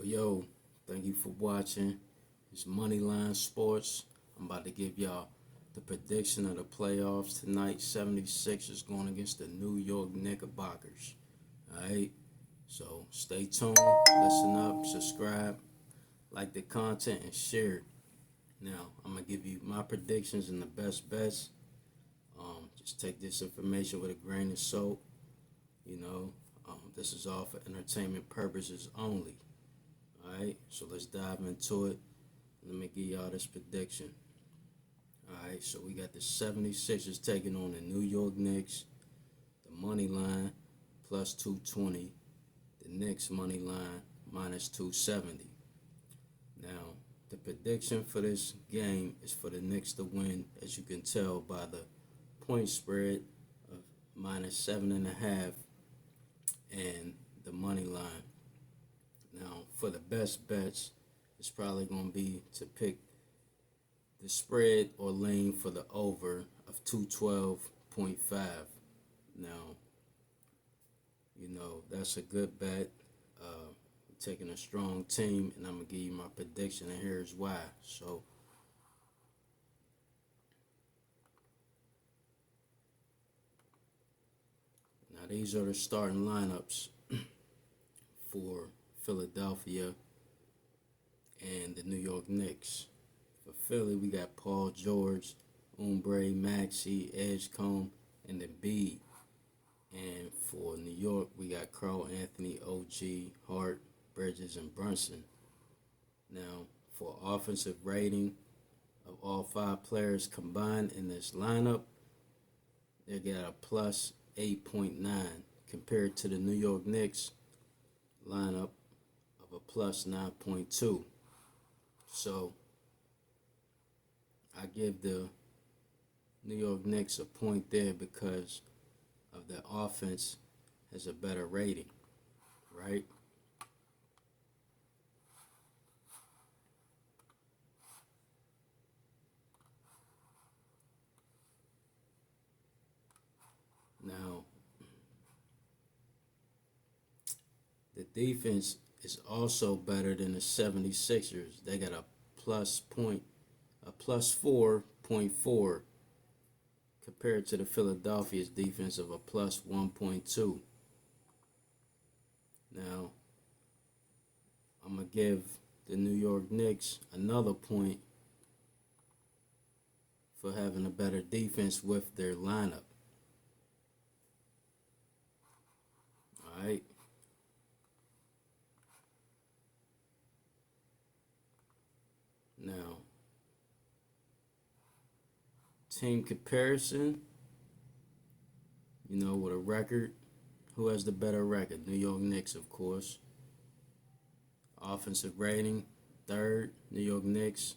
Yo, thank you for watching. It's Moneyline Sports. I'm about to give y'all the prediction of the playoffs tonight. 76ers going against the New York Knickerbockers. Alright? So stay tuned, listen up, subscribe, like the content, and share it. Now, I'm going to give you my predictions and the best bets. Just take this information with a grain of salt. You know, this is all for entertainment purposes only. Alright, so let's dive into it. Let me give y'all this prediction. Alright, so we got the 76ers taking on the New York Knicks. The money line plus 220. The Knicks money line minus 270. Now, the prediction for this game is for the Knicks to win, as you can tell by the point spread of minus 7.5 and the money line. Now, for the best bets, it's probably going to be to pick the spread or lane for the over of 212.5. Now, that's a good bet. Taking a strong team, and I'm going to give you my prediction, and here's why. So, now these are the starting lineups for Philadelphia and the New York Knicks. For Philly, we got Paul George, Oubre, Maxey, Edgecombe, and Embiid. And for New York, we got Carl Anthony, OG, Hart, Bridges, and Brunson. Now, for offensive rating of all five players combined in this lineup, they got a plus 8.9 compared to the New York Knicks lineup of a plus 9.2. So I give the New York Knicks a point there because of the offense has a better rating, right? Now, the defense is also better than the 76ers. They got a plus 4.4 compared to the Philadelphia's defense of a plus 1.2. Now, I'm going to give the New York Knicks another point for having a better defense with their lineup. Alright. Now, team comparison, with a record. Who has the better record? New York Knicks, of course. Offensive rating, third, New York Knicks.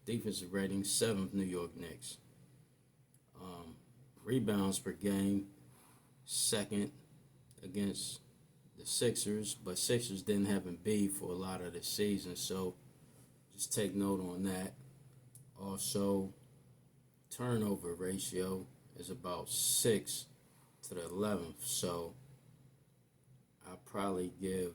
Defensive rating, seventh, New York Knicks. Rebounds per game, second against the Sixers, but Sixers didn't have Embiid for a lot of the season, so just take note on that. Also, turnover ratio is about 6 to the 11th, so I'll probably give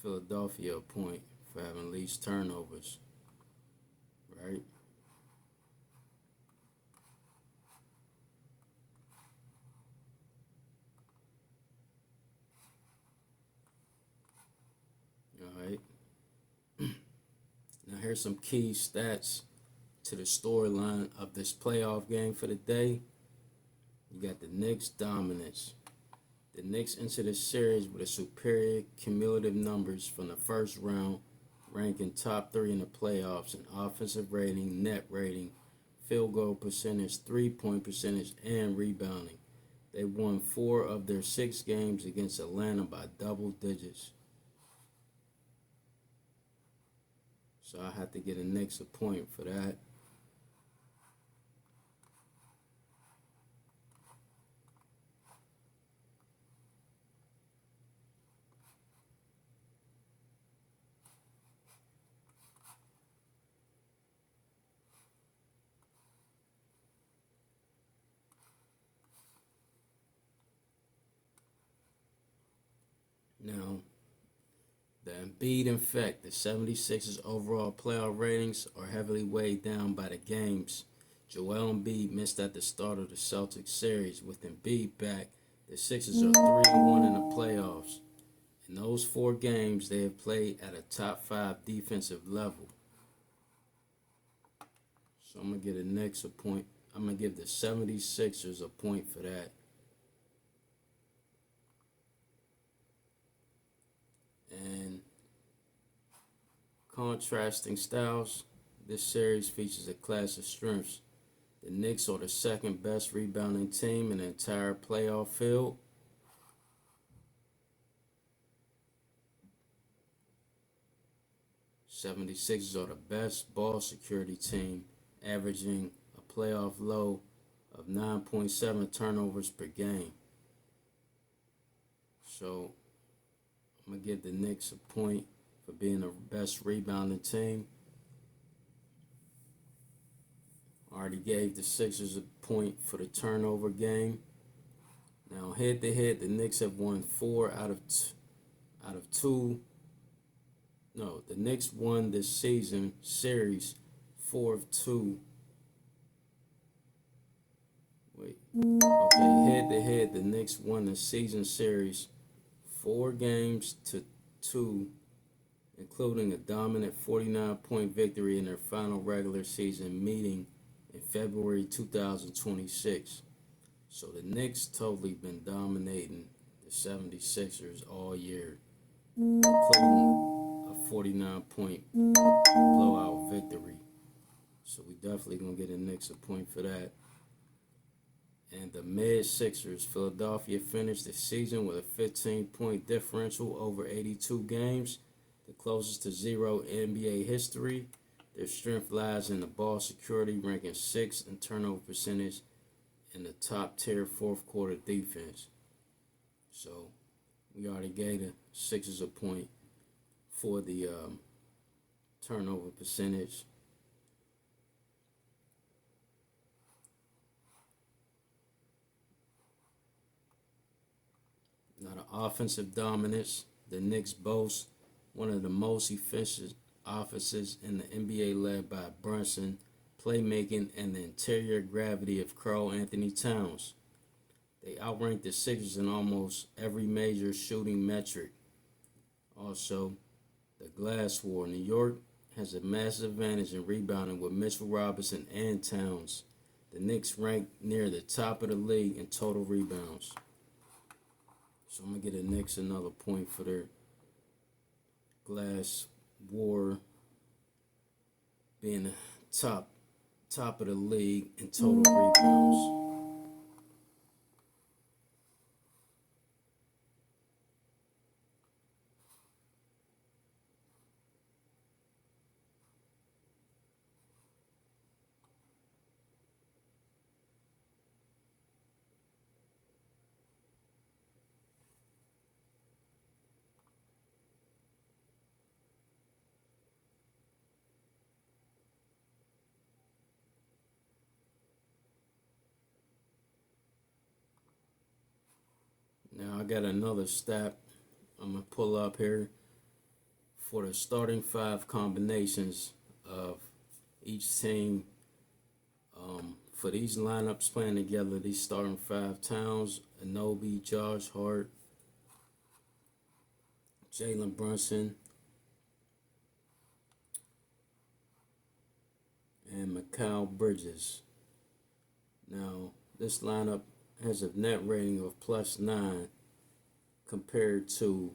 Philadelphia a point for having least turnovers, right? Alright. Now here's some key stats to the storyline of this playoff game for the day. You got the Knicks' dominance. The Knicks enter the series with a superior cumulative numbers from the first round, ranking top 3 in the playoffs in offensive rating, net rating, field goal percentage, three-point percentage, and rebounding. They won 4 of their 6 games against Atlanta by double digits. So I have to get a Knicks a point for that. Embiid effect, the 76ers' overall playoff ratings are heavily weighed down by the games Joel Embiid missed at the start of the Celtics series. With Embiid back, the Sixers are 3-1 in the playoffs. In those 4 games, they have played at a top 5 defensive level. So I'm going to give the Knicks a point. I'm going to give the 76ers a point for that. And contrasting styles, this series features a clash of strengths. The Knicks are the second best rebounding team in the entire playoff field. '76ers are the best ball security team, averaging a playoff low of 9.7 turnovers per game. So I'm going to give the Knicks a point for being the best rebounding team. I already gave the Sixers a point for the turnover game. Now, head to head, the Knicks have won 4 out of 2. No, the Knicks won this season series 4 of 2. Wait. Okay, head to head, the Knicks won the season series 4 games to 2, including a dominant 49-point victory in their final regular season meeting in February 2026. So the Knicks totally been dominating the 76ers all year, including a 49-point blowout victory. So we definitely going to get the Knicks a point for that. And the mid-Sixers, Philadelphia finished the season with a 15-point differential over 82 games, the closest to zero in NBA history. Their strength lies in the ball security, ranking 6th in turnover percentage in the top-tier fourth-quarter defense. So we already gave the Sixers a point for the turnover percentage. Now, the offensive dominance, the Knicks boast one of the most efficient offenses in the NBA, led by Brunson, playmaking, and the interior gravity of Karl Anthony Towns. They outrank the Sixers in almost every major shooting metric. Also, the glass war. New York has a massive advantage in rebounding with Mitchell Robinson and Towns. The Knicks rank near the top of the league in total rebounds. So I'm going to get the Knicks another point for their glass war being the top of the league in total rebounds. Now I got another stat I'm going to pull up here for the starting 5 combinations of each team. For these lineups playing together, these starting 5: Towns, Anunoby, Josh Hart, Jalen Brunson, and Mikal Bridges. Now, this lineup has a net rating of +9 compared to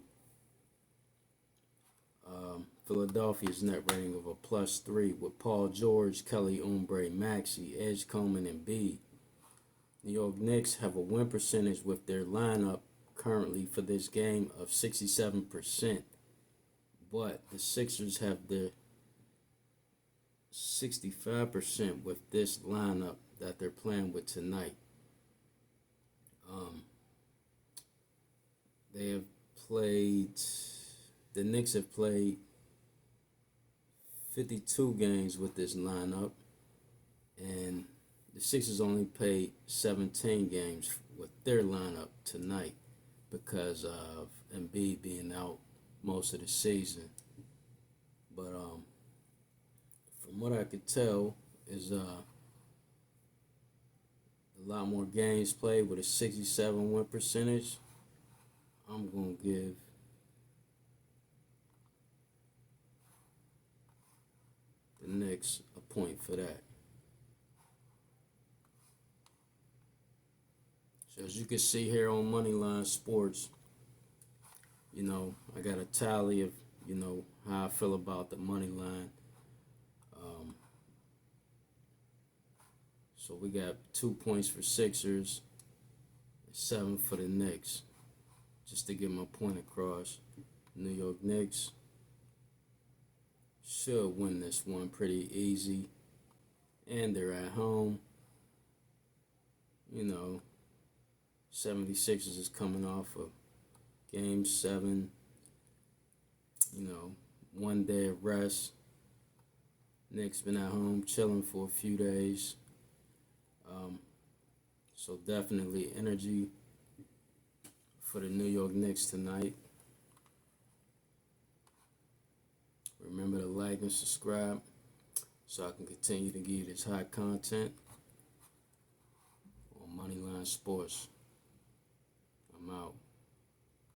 Philadelphia's net rating of a +3 with Paul George, Kelly Oubre, Maxey, Edgecombe, and B. New York Knicks have a win percentage with their lineup currently for this game of 67%, but the Sixers have the 65% with this lineup that they're playing with tonight. They have played, the Knicks have played 52 games with this lineup, and the Sixers only played 17 games with their lineup tonight because of Embiid being out most of the season. But from what I could tell, is a lot more games played with a 67 win percentage. I'm gonna give the Knicks a point for that. So as you can see here on Moneyline Sports, I got a tally of, how I feel about the money line. So we got 2 points for Sixers, 7 for the Knicks. Just to get my point across, New York Knicks should win this one pretty easy. And they're at home. 76ers is coming off of Game 7. 1 day of rest. Knicks been at home chilling for a few days. So definitely energy for the New York Knicks tonight. Remember to like and subscribe so I can continue to give you this hot content on Moneyline Sports. I'm out.